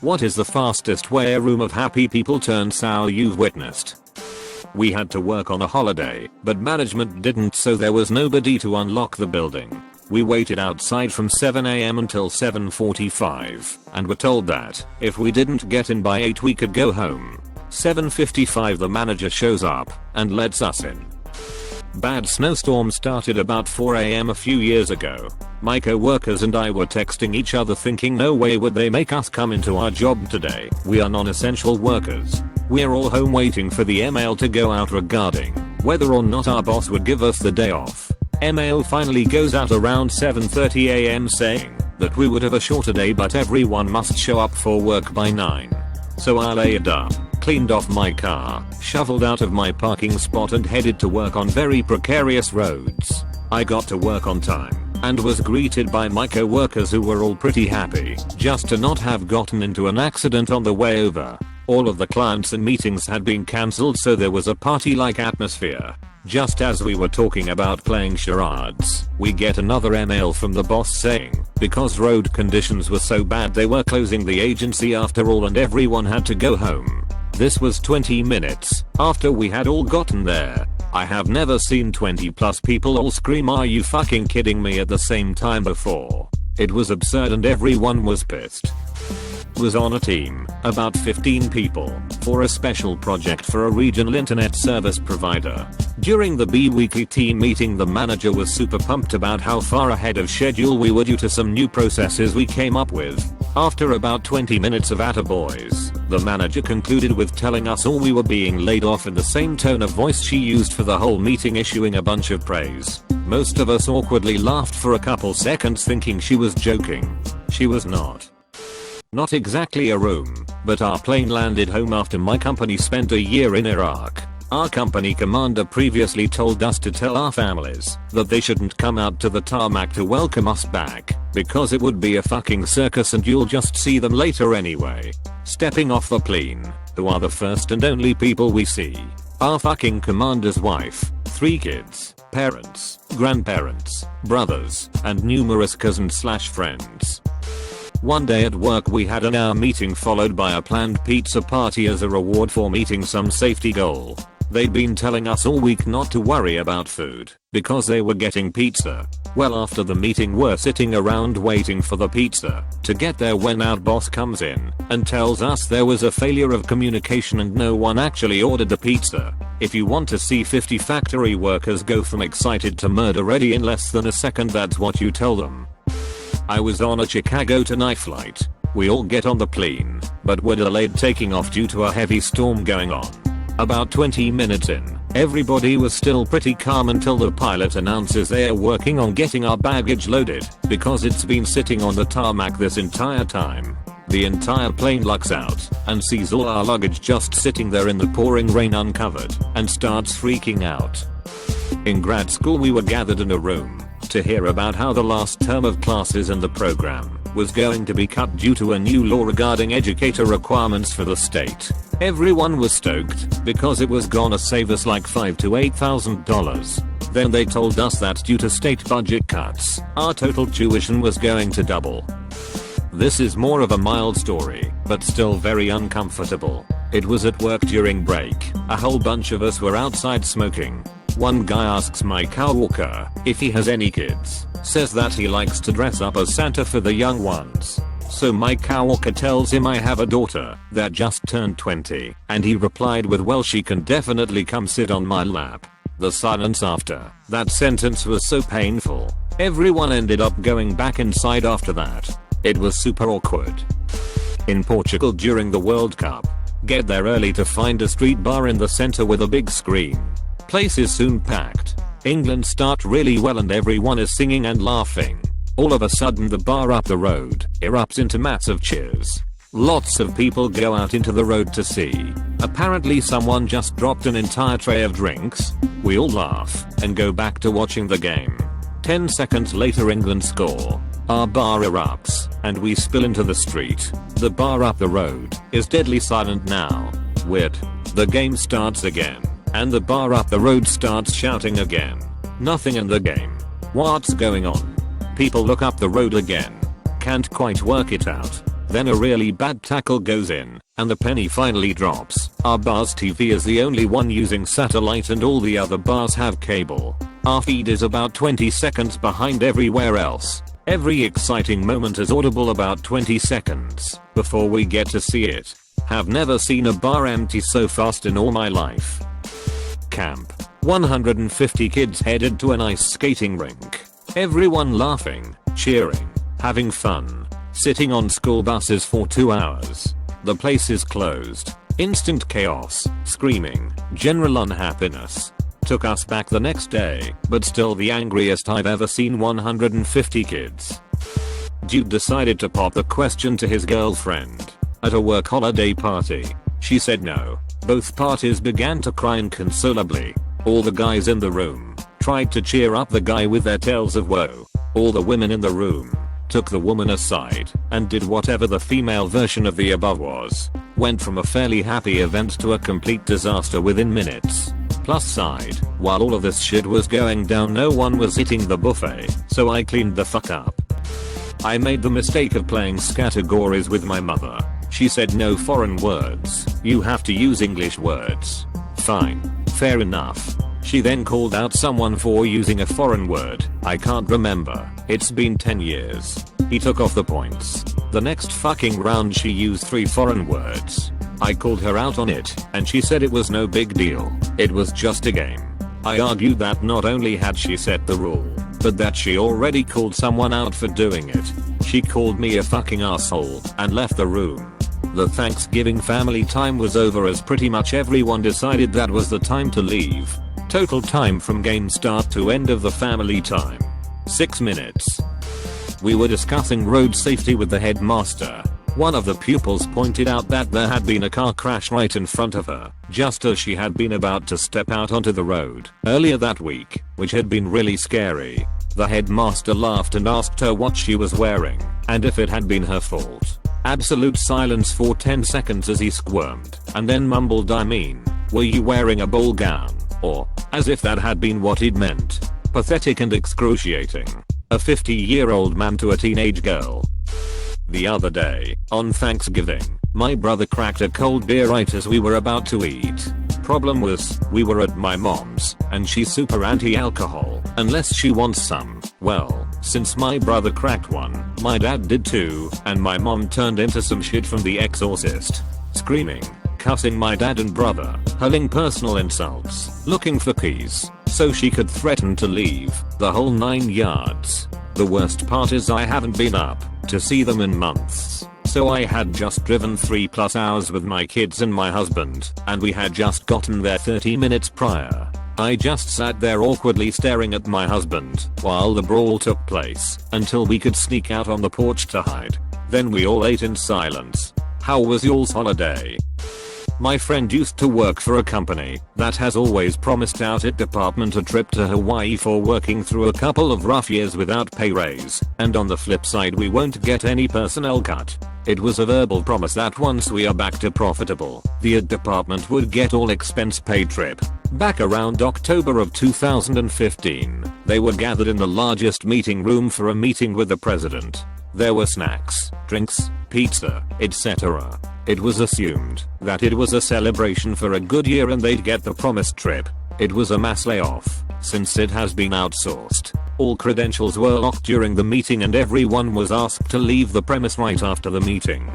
What is the fastest way a room of happy people turns sour you've witnessed? We had to work on a holiday, but management didn't, so there was nobody to unlock the building. We waited outside from 7 AM until 7:45 and were told that if we didn't get in by 8 we could go home. 7:55 the manager shows up and lets us in. Bad snowstorm started about 4 AM a few years ago. My co-workers and I were texting each other thinking no way would they make us come into our job today. We are non-essential workers. We're all home waiting for the email to go out regarding whether or not our boss would give us the day off. Email finally goes out around 7:30 AM saying that we would have a shorter day but everyone must show up for work by 9. So I laid up, cleaned off my car, shoveled out of my parking spot and headed to work on very precarious roads. I got to work on time and was greeted by my co-workers who were all pretty happy just to not have gotten into an accident on the way over. All of the clients and meetings had been cancelled, so there was a party-like atmosphere. Just as we were talking about playing charades, we get another email from the boss saying because road conditions were so bad they were closing the agency after all and everyone had to go home. This was 20 minutes after we had all gotten there. I have never seen 20+ people all scream "Are you fucking kidding me" at the same time before. It was absurd and everyone was pissed. Was on a team, about 15 people, for a special project for a regional internet service provider. During the bi-weekly team meeting the manager was super pumped about how far ahead of schedule we were due to some new processes we came up with. After about 20 minutes of attaboys, the manager concluded with telling us all we were being laid off in the same tone of voice she used for the whole meeting, issuing a bunch of praise. Most of us awkwardly laughed for a couple seconds thinking she was joking. She was not. Not exactly a room, but our plane landed home after my company spent a year in Iraq. Our company commander previously told us to tell our families that they shouldn't come out to the tarmac to welcome us back, because it would be a fucking circus and you'll just see them later anyway. Stepping off the plane, who are the first and only people we see? Our fucking commander's wife, 3 kids, parents, grandparents, brothers, and numerous cousins/friends. One day at work we had an hour meeting followed by a planned pizza party as a reward for meeting some safety goal. They'd been telling us all week not to worry about food because they were getting pizza. Well, after the meeting we're sitting around waiting for the pizza to get there when our boss comes in and tells us there was a failure of communication and no one actually ordered the pizza. If you want to see 50 factory workers go from excited to murder ready in less than a second, that's what you tell them. I was on a Chicago to night flight. We all get on the plane, but were delayed taking off due to a heavy storm going on. About 20 minutes in, everybody was still pretty calm until the pilot announces they are working on getting our baggage loaded because it's been sitting on the tarmac this entire time. The entire plane lucks out and sees all our luggage just sitting there in the pouring rain uncovered and starts freaking out. In grad school we were gathered in a room to hear about how the last term of classes in the program was going to be cut due to a new law regarding educator requirements for the state. Everyone was stoked because it was gonna save us like $5,000 to $8,000. Then they told us that due to state budget cuts, our total tuition was going to double. This is more of a mild story, but still very uncomfortable. It was at work during break. A whole bunch of us were outside smoking. One guy asks my coworker if he has any kids, says that he likes to dress up as Santa for the young ones. So my coworker tells him I have a daughter that just turned 20, and he replied with, "Well, she can definitely come sit on my lap." The silence after that sentence was so painful. Everyone ended up going back inside after that. It was super awkward. In Portugal during the World Cup, get there early to find a street bar in the center with a big screen. Place is soon packed. England start really well and everyone is singing and laughing. All of a sudden the bar up the road erupts into massive cheers. Lots of people go out into the road to see. Apparently someone just dropped an entire tray of drinks. We all laugh and go back to watching the game. 10 seconds later England score. Our bar erupts and we spill into the street. The bar up the road is deadly silent now. Weird. The game starts again. And the bar up the road starts shouting again. Nothing in the game. What's going on? People look up the road again. Can't quite work it out. Then a really bad tackle goes in, and the penny finally drops. Our bar's TV is the only one using satellite and all the other bars have cable. Our feed is about 20 seconds behind everywhere else. Every exciting moment is audible about 20 seconds before we get to see it. Have never seen a bar empty so fast in all my life. Camp. 150 kids headed to an ice skating rink. Everyone laughing, cheering, having fun. Sitting on school buses for 2 hours. The place is closed. Instant chaos, screaming, general unhappiness. Took us back the next day, but still the angriest I've ever seen. 150 kids. Dude decided to pop the question to his girlfriend at a work holiday party. She said no. Both parties began to cry inconsolably. All the guys in the room tried to cheer up the guy with their tales of woe. All the women in the room took the woman aside and did whatever the female version of the above was. Went from a fairly happy event to a complete disaster within minutes. Plus side, while all of this shit was going down, no one was eating the buffet, so I cleaned the fuck up. I made the mistake of playing categories with my mother. She said no foreign words, you have to use English words. Fine, fair enough. She then called out someone for using a foreign word. I can't remember. It's been 10 years. He took off the points. The next fucking round she used 3 foreign words. I called her out on it, and she said it was no big deal. It was just a game. I argued that not only had she set the rule, but that she already called someone out for doing it. She called me a fucking asshole and left the room. The Thanksgiving family time was over as pretty much everyone decided that was the time to leave. Total time from game start to end of the family time. 6 minutes. We were discussing road safety with the headmaster. One of the pupils pointed out that there had been a car crash right in front of her, just as she had been about to step out onto the road earlier that week, which had been really scary. The headmaster laughed and asked her what she was wearing, and if it had been her fault. Absolute silence for 10 seconds as he squirmed, and then mumbled, I mean, were you wearing a ball gown? Or, as if that had been what he'd meant. Pathetic and excruciating. A 50-year-old man to a teenage girl. The other day, on Thanksgiving, my brother cracked a cold beer right as we were about to eat. Problem was, we were at my mom's, and she's super anti-alcohol, unless she wants some. Well, since my brother cracked one, my dad did too, and my mom turned into some shit from The Exorcist. Screaming, cussing my dad and brother, hurling personal insults, looking for keys, so she could threaten to leave, the whole 9 yards. The worst part is I haven't been up to see them in months. So I had just driven 3+ hours with my kids and my husband, and we had just gotten there 30 minutes prior. I just sat there awkwardly staring at my husband while the brawl took place until we could sneak out on the porch to hide. Then we all ate in silence. How was y'all's holiday? My friend used to work for a company that has always promised out its department a trip to Hawaii for working through a couple of rough years without pay raise, and on the flip side we won't get any personnel cut. It was a verbal promise that once we are back to profitable, the department would get all expense paid trip. Back around October of 2015, they were gathered in the largest meeting room for a meeting with the president. There were snacks, drinks, pizza, etc. It was assumed that it was a celebration for a good year and they'd get the promised trip. It was a mass layoff, since it has been outsourced. All credentials were locked during the meeting and everyone was asked to leave the premise right after the meeting.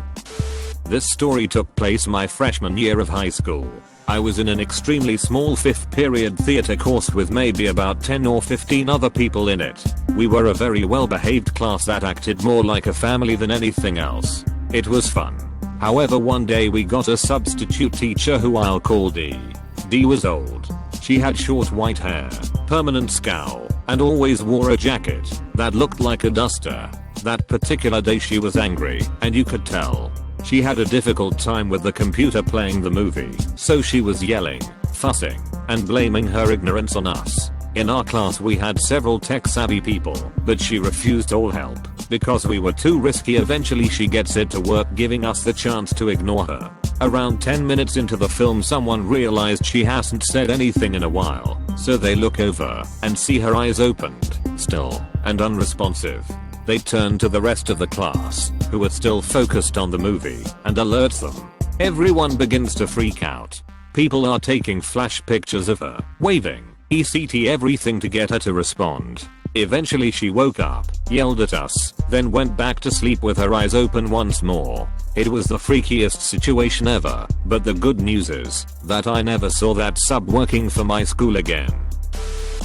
This story took place my freshman year of high school. I was in an extremely small 5th period theater course with maybe about 10 or 15 other people in it. We were a very well-behaved class that acted more like a family than anything else. It was fun. However, one day we got a substitute teacher who I'll call D. D was old. She had short white hair, permanent scowl, and always wore a jacket that looked like a duster. That particular day she was angry, and you could tell. She had a difficult time with the computer playing the movie, so she was yelling, fussing, and blaming her ignorance on us. In our class we had several tech-savvy people, but she refused all help because we were too risky. Eventually she gets it to work, giving us the chance to ignore her. Around 10 minutes into the film someone realized she hasn't said anything in a while, so they look over and see her eyes opened, still, and unresponsive. they turn to the rest of the class, who are still focused on the movie, and alerts them. Everyone begins to freak out. People are taking flash pictures of her, waving, ECT everything to get her to respond. Eventually she woke up, yelled at us, then went back to sleep with her eyes open once more. It was the freakiest situation ever, but the good news is that I never saw that sub working for my school again.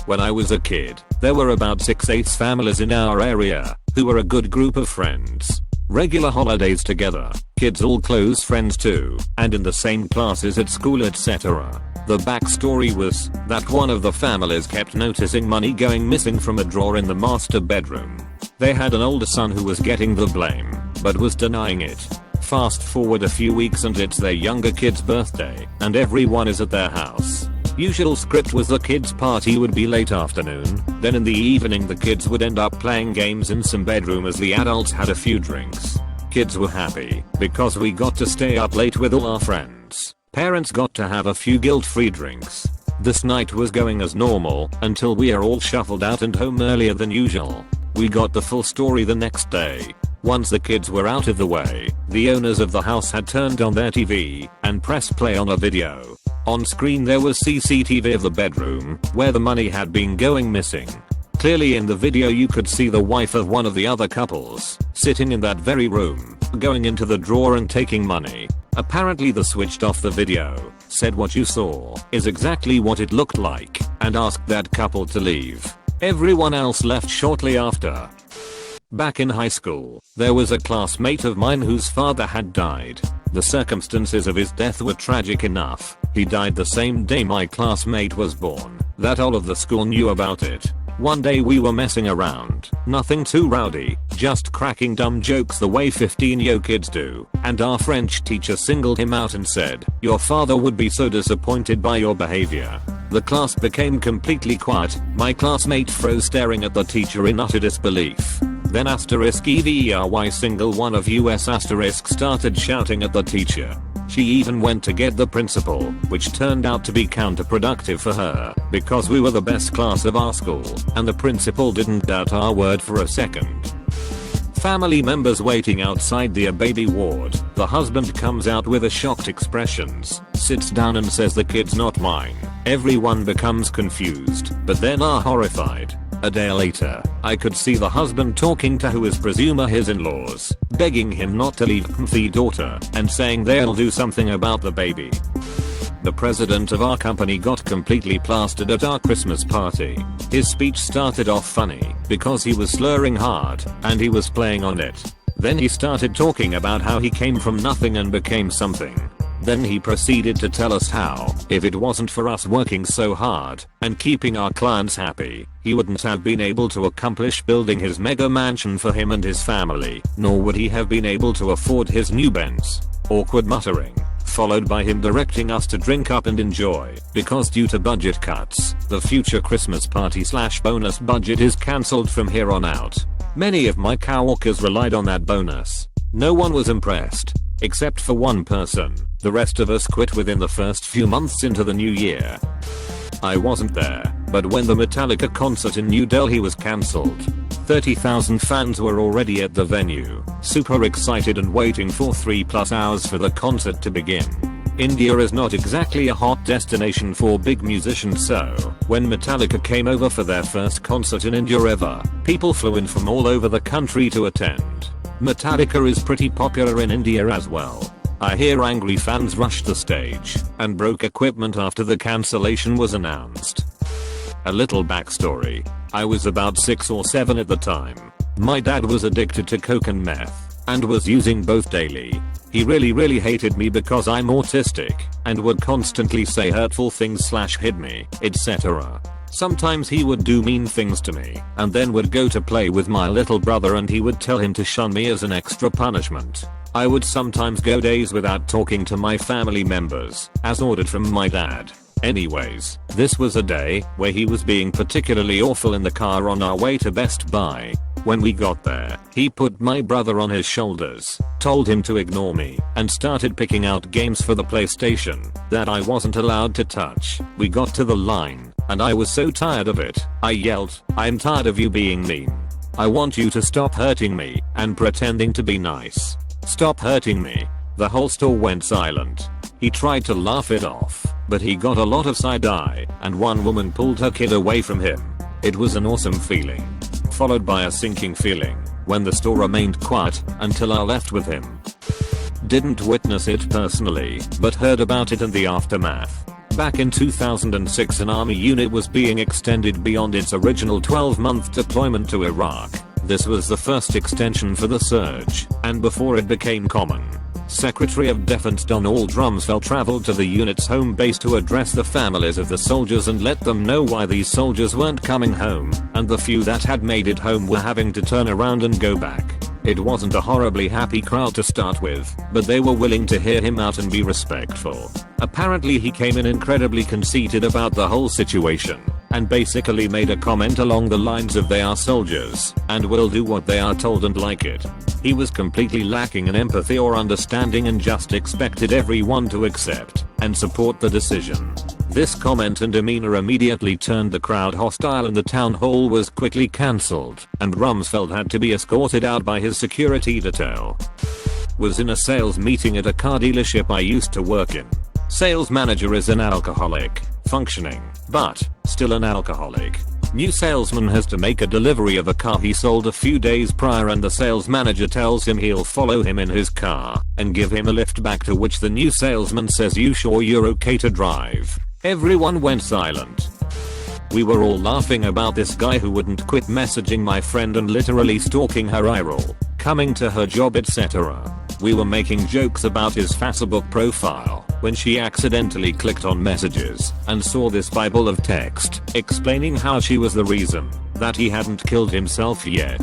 When I was a kid, there were about 6-8 families in our area, who were a good group of friends. Regular holidays together, kids all close friends too, and in the same classes at school etc. The backstory was that one of the families kept noticing money going missing from a drawer in the master bedroom. They had an older son who was getting the blame, but was denying it. Fast forward a few weeks and it's their younger kid's birthday, and everyone is at their house. Usual script was the kids' party would be late afternoon, then in the evening the kids would end up playing games in some bedroom as the adults had a few drinks. Kids were happy, because we got to stay up late with all our friends. Parents got to have a few guilt-free drinks. This night was going as normal, until we are all shuffled out and home earlier than usual. We got the full story the next day. Once the kids were out of the way, the owners of the house had turned on their TV, and pressed play on a video. On screen there was CCTV of the bedroom, where the money had been going missing. Clearly in the video you could see the wife of one of the other couples, sitting in that very room, going into the drawer and taking money. Apparently they switched off the video, said what you saw is exactly what it looked like, and asked that couple to leave. Everyone else left shortly after. Back in high school, there was a classmate of mine whose father had died. The circumstances of his death were tragic enough. He died the same day my classmate was born, that all of the school knew about it. One day we were messing around, nothing too rowdy, just cracking dumb jokes the way 15-year kids do, and our French teacher singled him out and said, "Your father would be so disappointed by your behavior." The class became completely quiet. My classmate froze staring at the teacher in utter disbelief. Then *EVERY single one of US * started shouting at the teacher. She even went to get the principal, which turned out to be counterproductive for her, because we were the best class of our school, and the principal didn't doubt our word for a second. Family members waiting outside the baby ward. The husband comes out with a shocked expressions, sits down and says the kid's not mine. Everyone becomes confused, but then are horrified. A day later, I could see the husband talking to who is presumer his in-laws, begging him not to leave the daughter, and saying they'll do something about the baby. The president of our company got completely plastered at our Christmas party. His speech started off funny, because he was slurring hard, and he was playing on it. Then he started talking about how he came from nothing and became something. Then he proceeded to tell us how, if it wasn't for us working so hard and keeping our clients happy, he wouldn't have been able to accomplish building his mega mansion for him and his family, nor would he have been able to afford his new Benz. Awkward muttering, followed by him directing us to drink up and enjoy, because due to budget cuts, the future Christmas party / bonus budget is cancelled from here on out. Many of my coworkers relied on that bonus. No one was impressed. Except for one person. The rest of us quit within the first few months into the new year. I wasn't there, but when the Metallica concert in New Delhi was cancelled, 30,000 fans were already at the venue, super excited and waiting for 3+ hours for the concert to begin. India is not exactly a hot destination for big musicians, so when Metallica came over for their first concert in India ever, people flew in from all over the country to attend. Metallica is pretty popular in India as well. I hear angry fans rushed the stage and broke equipment after the cancellation was announced. A little backstory. I was about 6 or 7 at the time. My dad was addicted to coke and meth, and was using both daily. He really hated me because I'm autistic, and would constantly say hurtful things / hit me, etc. Sometimes he would do mean things to me, and then would go to play with my little brother and he would tell him to shun me as an extra punishment. I would sometimes go days without talking to my family members, as ordered from my dad. Anyways, this was a day where he was being particularly awful in the car on our way to Best Buy. When we got there, he put my brother on his shoulders, told him to ignore me, and started picking out games for the PlayStation that I wasn't allowed to touch. We got to the line, and I was so tired of it, I yelled, "I'm tired of you being mean." I want you to stop hurting me and pretending to be nice. Stop hurting me." The whole store went silent. He tried to laugh it off, but he got a lot of side eye, and one woman pulled her kid away from him. It was an awesome feeling, followed by a sinking feeling when the store remained quiet until I left with him. Didn't witness it personally, but heard about it and the aftermath. Back in 2006, an army unit was being extended beyond its original 12-month deployment to Iraq. This was the first extension for the surge, and before it became common. Secretary of Defense Donald Rumsfeld traveled to the unit's home base to address the families of the soldiers and let them know why these soldiers weren't coming home, and the few that had made it home were having to turn around and go back. It wasn't a horribly happy crowd to start with, but they were willing to hear him out and be respectful. Apparently he came in incredibly conceited about the whole situation, and basically made a comment along the lines of "they are soldiers, and will do what they are told and like it." He was completely lacking in empathy or understanding and just expected everyone to accept and support the decision. This comment and demeanor immediately turned the crowd hostile, and the town hall was quickly cancelled, and Rumsfeld had to be escorted out by his security detail. Was in a sales meeting at a car dealership I used to work in. Sales manager is an alcoholic, functioning, but still an alcoholic. New salesman has to make a delivery of a car he sold a few days prior, and the sales manager tells him he'll follow him in his car and give him a lift back, to which the new salesman says, "You sure you're okay to drive?" Everyone went silent. We were all laughing about this guy who wouldn't quit messaging my friend and literally stalking her IRL, coming to her job, etc. We were making jokes about his Facebook profile when she accidentally clicked on messages and saw this Bible of text explaining how she was the reason that he hadn't killed himself yet.